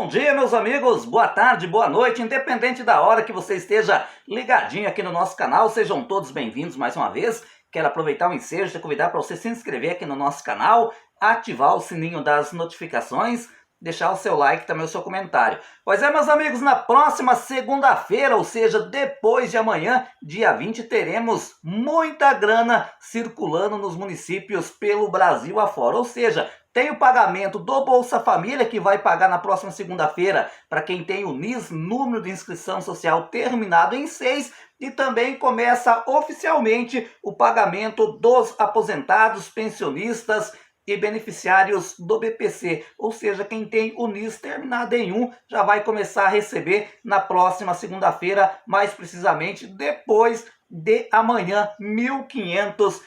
Bom dia, meus amigos, boa tarde, boa noite, independente da hora que você esteja ligadinho aqui no nosso canal, sejam todos bem-vindos mais uma vez. Quero aproveitar o ensejo de convidar para você se inscrever aqui no nosso canal, ativar o sininho das notificações, deixar o seu like e também o seu comentário. Pois é, meus amigos, na próxima segunda-feira, ou seja, depois de amanhã, dia 20, teremos muita grana circulando nos municípios pelo Brasil afora, ou seja, tem o pagamento do Bolsa Família, que vai pagar na próxima segunda-feira para quem tem o NIS, número de inscrição social terminado em 6, e também começa oficialmente o pagamento dos aposentados, pensionistas e beneficiários do BPC, ou seja, quem tem o NIS terminado em 1 já vai começar a receber na próxima segunda-feira, mais precisamente depois de amanhã, R$ 1.518.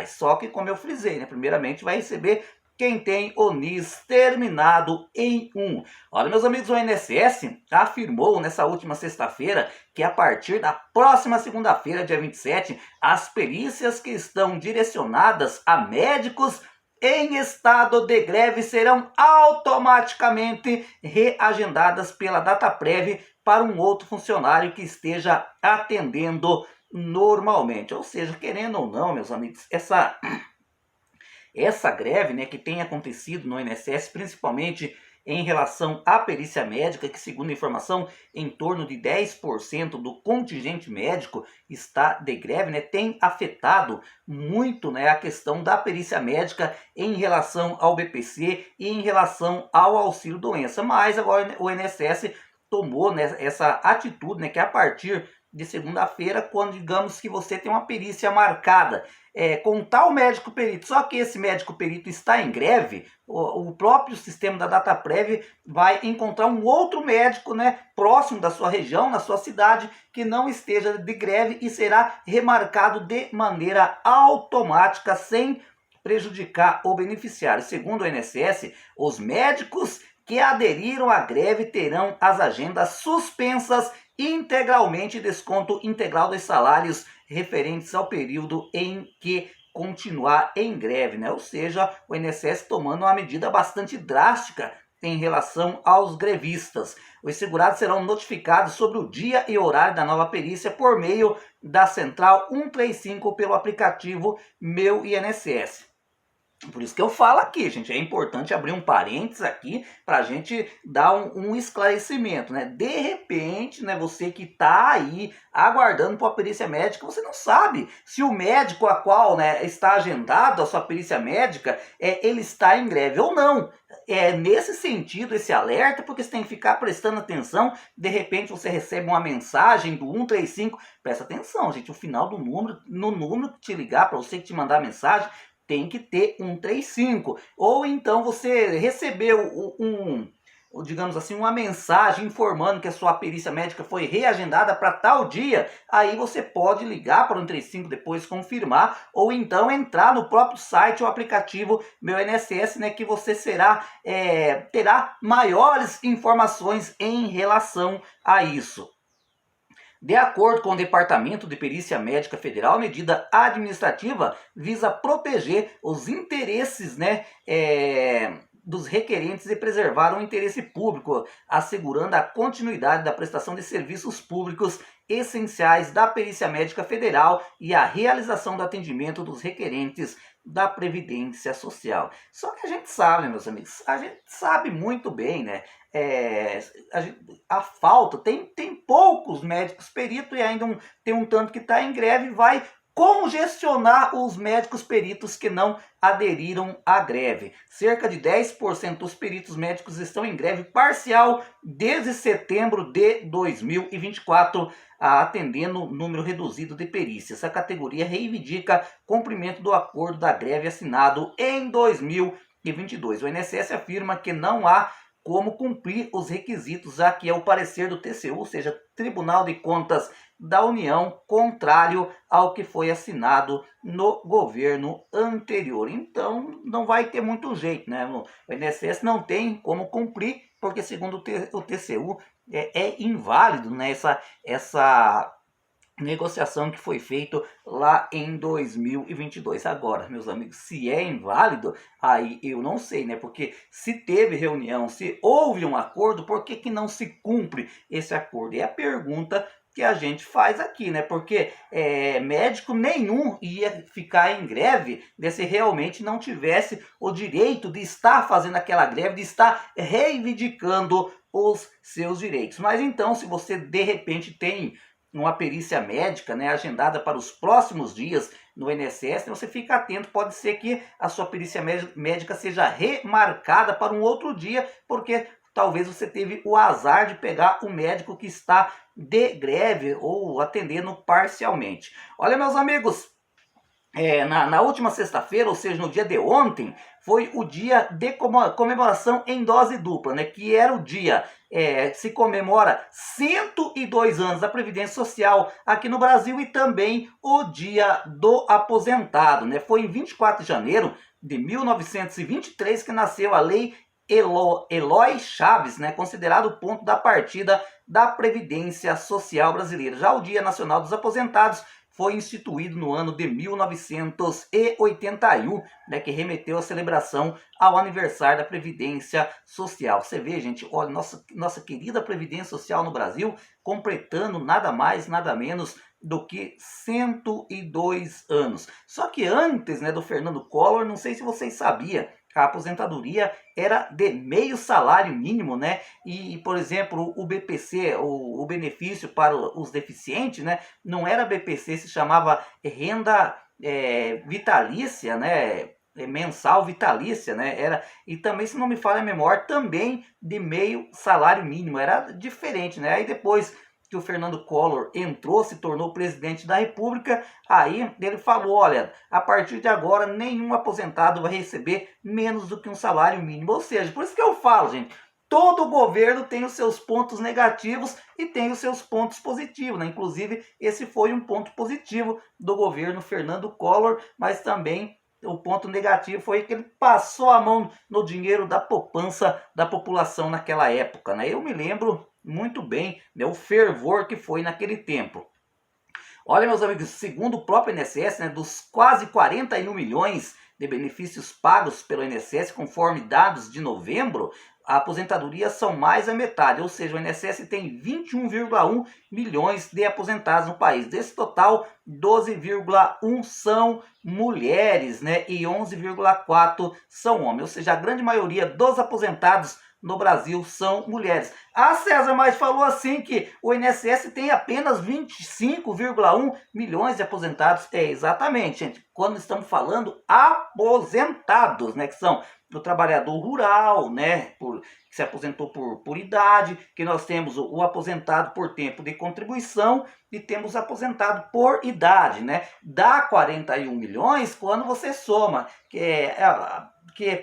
Só que, como eu frisei, né, primeiramente vai receber quem tem o NIS terminado em 1. Olha, meus amigos, o INSS afirmou nessa última sexta-feira que a partir da próxima segunda-feira, dia 27, as perícias que estão direcionadas a médicos em estado de greve serão automaticamente reagendadas pela Dataprev para um outro funcionário que esteja atendendo normalmente. Ou seja, querendo ou não, meus amigos, essa greve, né, que tem acontecido no INSS, principalmente em relação à perícia médica, que segundo a informação, em torno de 10% do contingente médico está de greve, né, tem afetado muito, né, a questão da perícia médica em relação ao BPC e em relação ao auxílio doença. Mas agora o INSS tomou, né, essa atitude, né, que a partir de segunda-feira, quando digamos que você tem uma perícia marcada com tal médico perito, só que esse médico perito está em greve, o próprio sistema da Dataprev vai encontrar um outro médico, né, próximo da sua região, na sua cidade, que não esteja de greve e será remarcado de maneira automática, sem prejudicar o beneficiário. Segundo o INSS, os médicos que aderiram à greve terão as agendas suspensas integralmente, desconto integral dos salários referentes ao período em que continuar em greve, né? Ou seja, o INSS tomando uma medida bastante drástica em relação aos grevistas. Os segurados serão notificados sobre o dia e horário da nova perícia por meio da Central 135 pelo aplicativo Meu INSS. Por isso que eu falo aqui, gente, é importante abrir um parênteses aqui para a gente dar um esclarecimento, né? De repente, né, você que está aí aguardando para a perícia médica, você não sabe se o médico a qual, né, está agendado a sua perícia médica, ele está em greve ou não. É nesse sentido esse alerta, porque você tem que ficar prestando atenção. De repente você recebe uma mensagem do 135, presta atenção, gente, o final do número, no número que te ligar para você que te mandar mensagem, tem que ter 135. Ou então você recebeu digamos assim, uma mensagem informando que a sua perícia médica foi reagendada para tal dia, aí você pode ligar para o 135 depois confirmar, ou então entrar no próprio site ou aplicativo Meu INSS, né, que você terá maiores informações em relação a isso. De acordo com o Departamento de Perícia Médica Federal, a medida administrativa visa proteger os interesses, né, dos requerentes e preservar o interesse público, assegurando a continuidade da prestação de serviços públicos essenciais da Perícia Médica Federal e a realização do atendimento dos requerentes da Previdência Social. Só que a gente sabe, meus amigos, a gente sabe muito bem, né? A falta, tem poucos médicos peritos e ainda tem um tanto que está em greve, vai congestionar os médicos peritos que não aderiram à greve. Cerca de 10% dos peritos médicos estão em greve parcial desde setembro de 2024, atendendo número reduzido de perícias. Essa categoria reivindica cumprimento do acordo da greve assinado em 2022. O INSS afirma que não há como cumprir os requisitos, já que é o parecer do TCU, ou seja, Tribunal de Contas da União, contrário ao que foi assinado no governo anterior. Então, não vai ter muito jeito, né? O INSS não tem como cumprir, porque segundo o TCU é inválido, né, essa negociação que foi feita lá em 2022. Agora, meus amigos, se é inválido, aí eu não sei, né? Porque se teve reunião, se houve um acordo, por que que não se cumpre esse acordo? É a pergunta que a gente faz aqui, né? Porque médico nenhum ia ficar em greve se realmente não tivesse o direito de estar fazendo aquela greve, de estar reivindicando os seus direitos. Mas então, se você de repente tem uma perícia médica, né, agendada para os próximos dias no INSS, então você fica atento, pode ser que a sua perícia médica seja remarcada para um outro dia, porque talvez você teve o azar de pegar o médico que está de greve ou atendendo parcialmente. Olha, meus amigos, na última sexta-feira, ou seja, no dia de ontem, foi o dia de comemoração em dose dupla, né? Que era o dia se comemora 102 anos da Previdência Social aqui no Brasil e também o dia do aposentado, né? Foi em 24 de janeiro de 1923 que nasceu a Lei Eloy Chaves, né? Considerado o ponto da partida da Previdência Social brasileira. Já o Dia Nacional dos Aposentados foi instituído no ano de 1981, né, que remeteu a celebração ao aniversário da Previdência Social. Você vê, gente, olha, nossa querida Previdência Social no Brasil completando nada mais, nada menos do que 102 anos. Só que antes, né, do Fernando Collor, não sei se vocês sabiam, a aposentadoria era de meio salário mínimo, né? E, por exemplo, o BPC, o benefício para os deficientes, né? Não era BPC, se chamava renda vitalícia, né? Mensal vitalícia, né? E também, se não me falha a memória, também de meio salário mínimo. Era diferente, né? Aí depois que o Fernando Collor entrou, se tornou presidente da República, aí ele falou, olha, a partir de agora nenhum aposentado vai receber menos do que um salário mínimo. Ou seja, por isso que eu falo, gente, todo governo tem os seus pontos negativos e tem os seus pontos positivos, né? Inclusive, esse foi um ponto positivo do governo Fernando Collor, mas também o ponto negativo foi que ele passou a mão no dinheiro da poupança da população naquela época, né? Eu me lembro muito bem, né, o fervor que foi naquele tempo. Olha, meus amigos, segundo o próprio INSS, né, dos quase 41 milhões de benefícios pagos pelo INSS, conforme dados de novembro, a aposentadoria são mais a metade, ou seja, o INSS tem 21,1 milhões de aposentados no país. Desse total, 12,1 são mulheres, né, e 11,4 são homens, ou seja, a grande maioria dos aposentados no Brasil são mulheres. Ah, César, mas falou assim que o INSS tem apenas 25,1 milhões de aposentados. É, exatamente, gente. Quando estamos falando aposentados, né, que são do trabalhador rural, né, que se aposentou por idade, que nós temos o aposentado por tempo de contribuição e temos aposentado por idade, né? Dá 41 milhões quando você soma, que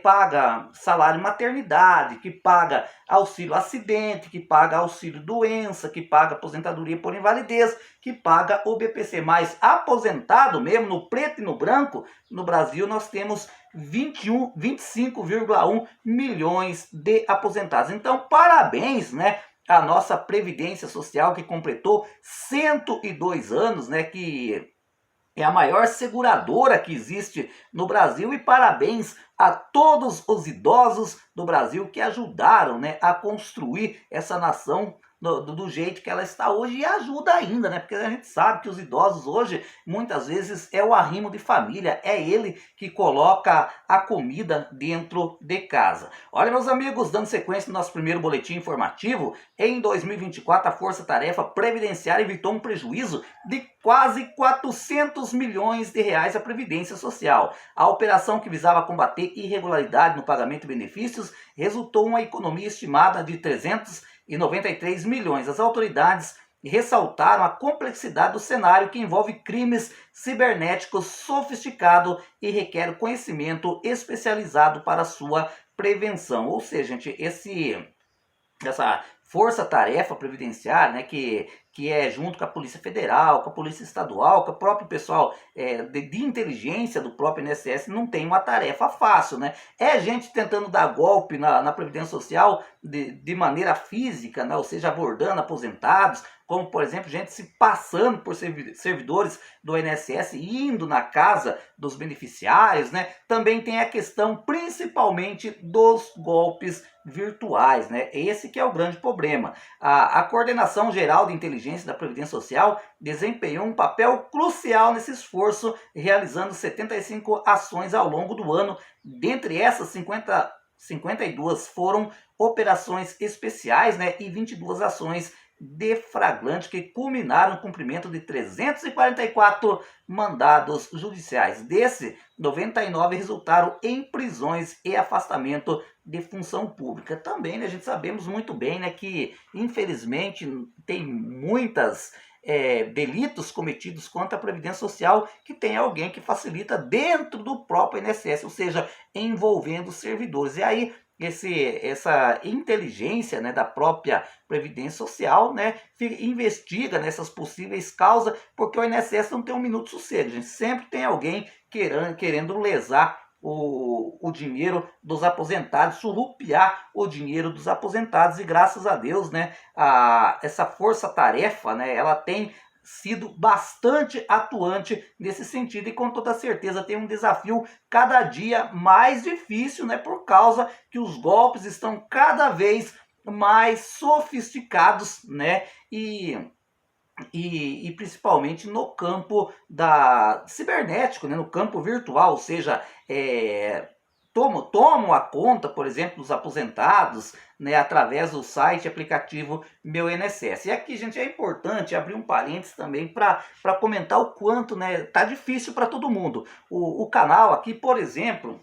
paga salário maternidade, que paga auxílio acidente, que paga auxílio doença, que paga aposentadoria por invalidez, que paga o BPC. Mas aposentado mesmo, no preto e no branco, no Brasil nós temos 25,1 milhões de aposentados. Então, parabéns, né? A nossa Previdência Social, que completou 102 anos, né? Que é a maior seguradora que existe no Brasil, e parabéns a todos os idosos do Brasil que ajudaram, né, a construir essa nação do jeito que ela está hoje, e ajuda ainda, né? Porque a gente sabe que os idosos hoje, muitas vezes, é o arrimo de família, é ele que coloca a comida dentro de casa. Olha, meus amigos, dando sequência no nosso primeiro boletim informativo, em 2024 a Força Tarefa Previdenciária evitou um prejuízo de quase 400 milhões de reais à Previdência Social. A operação, que visava combater irregularidade no pagamento de benefícios, resultou em uma economia estimada de 393 milhões. As autoridades ressaltaram a complexidade do cenário, que envolve crimes cibernéticos sofisticados e requer conhecimento especializado para sua prevenção. Ou seja, gente, essa força-tarefa previdenciária, né, que é junto com a Polícia Federal, com a Polícia Estadual, com o próprio pessoal de inteligência do próprio INSS, não tem uma tarefa fácil, né? É gente tentando dar golpe na Previdência Social de maneira física, né, ou seja, abordando aposentados, como, por exemplo, gente se passando por servidores do INSS, indo na casa dos beneficiários, né? Também tem a questão, principalmente, dos golpes virtuais, né? Esse que é o grande problema. A Coordenação Geral de Inteligência da Previdência Social desempenhou um papel crucial nesse esforço, realizando 75 ações ao longo do ano. Dentre essas, 52 foram operações especiais, né? E 22 ações de flagrante que culminaram no cumprimento de 344 mandados judiciais. Desse, 99 resultaram em prisões e afastamento de função pública. Também, né, a gente sabemos muito bem, né, que infelizmente tem muitas delitos cometidos contra a Previdência Social que tem alguém que facilita dentro do próprio INSS, ou seja, envolvendo servidores. E aí essa inteligência, né, da própria Previdência Social, né, investiga nessas possíveis causas, porque o INSS não tem um minuto de sossego, gente. Sempre tem alguém querendo lesar o dinheiro dos aposentados, surrupiar o dinheiro dos aposentados, e graças a Deus, né, essa força-tarefa, né, ela tem sido bastante atuante nesse sentido, e com toda certeza tem um desafio cada dia mais difícil, né, por causa que os golpes estão cada vez mais sofisticados, né, e principalmente no campo da cibernético, né, no campo virtual, ou seja, tomam a conta, por exemplo, dos aposentados, né, através do site e aplicativo Meu INSS. E aqui, gente, é importante abrir um parênteses também para comentar o quanto, né, tá difícil para todo mundo. O canal aqui, por exemplo,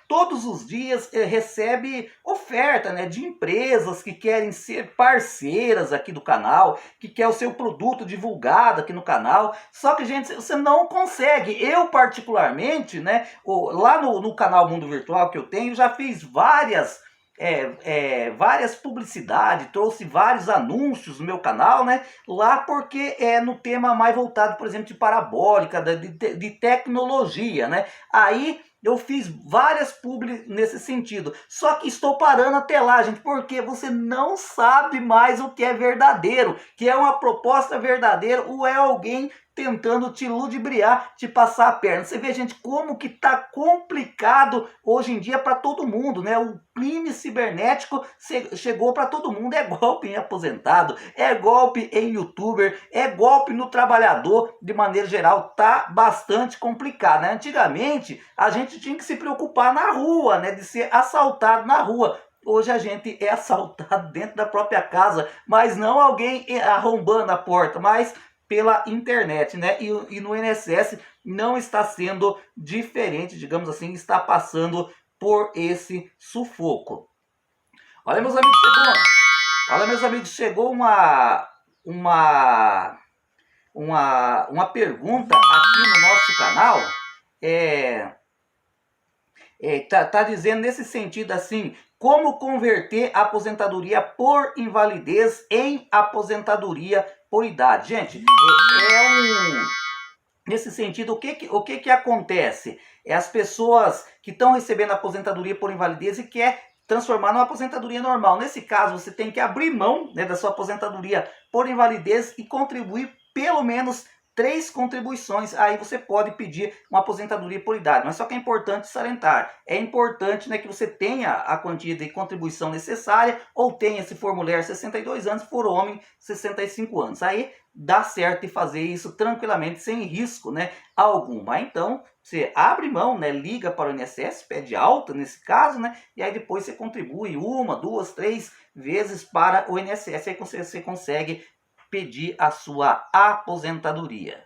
todos os dias recebe oferta, né, de empresas que querem ser parceiras aqui do canal, que quer o seu produto divulgado aqui no canal. Só que, gente, você não consegue. Eu, particularmente, né, lá no canal Mundo Virtual que eu tenho, já fiz várias publicidades, trouxe vários anúncios no meu canal, né? Lá porque é no tema mais voltado, por exemplo, de parabólica, de tecnologia, né? Aí eu fiz várias publi nesse sentido. Só que estou parando até lá, gente, porque você não sabe mais o que é verdadeiro, que é uma proposta verdadeira ou é alguém tentando te ludibriar, te passar a perna. Você vê, gente, como que tá complicado hoje em dia para todo mundo, né? O crime cibernético chegou para todo mundo. É golpe em aposentado, é golpe em youtuber, é golpe no trabalhador, de maneira geral. Tá bastante complicado, né? Antigamente, a gente tinha que se preocupar na rua, né? De ser assaltado na rua. Hoje a gente é assaltado dentro da própria casa, mas não alguém arrombando a porta, mas pela internet, né? E no INSS não está sendo diferente, digamos assim, está passando por esse sufoco. Olha, meus amigos, chegou uma pergunta aqui no nosso canal. Tá dizendo nesse sentido assim: como converter a aposentadoria por invalidez em aposentadoria por idade? Gente, nesse sentido, o que acontece? As pessoas que estão recebendo aposentadoria por invalidez e quer transformar numa aposentadoria normal. Nesse caso, você tem que abrir mão, né, da sua aposentadoria por invalidez e contribuir pelo menos 3 contribuições. Aí você pode pedir uma aposentadoria por idade. Mas só que é importante salientar, é importante, né, que você tenha a quantia de contribuição necessária, ou tenha, se for mulher, 62 anos, se for homem, 65 anos. Aí dá certo de fazer isso tranquilamente, sem risco, né, algum. Mas então você abre mão, né, liga para o INSS, pede alta nesse caso, né, e aí depois você contribui 1, 2, 3 vezes para o INSS. Aí você consegue pedir a sua aposentadoria.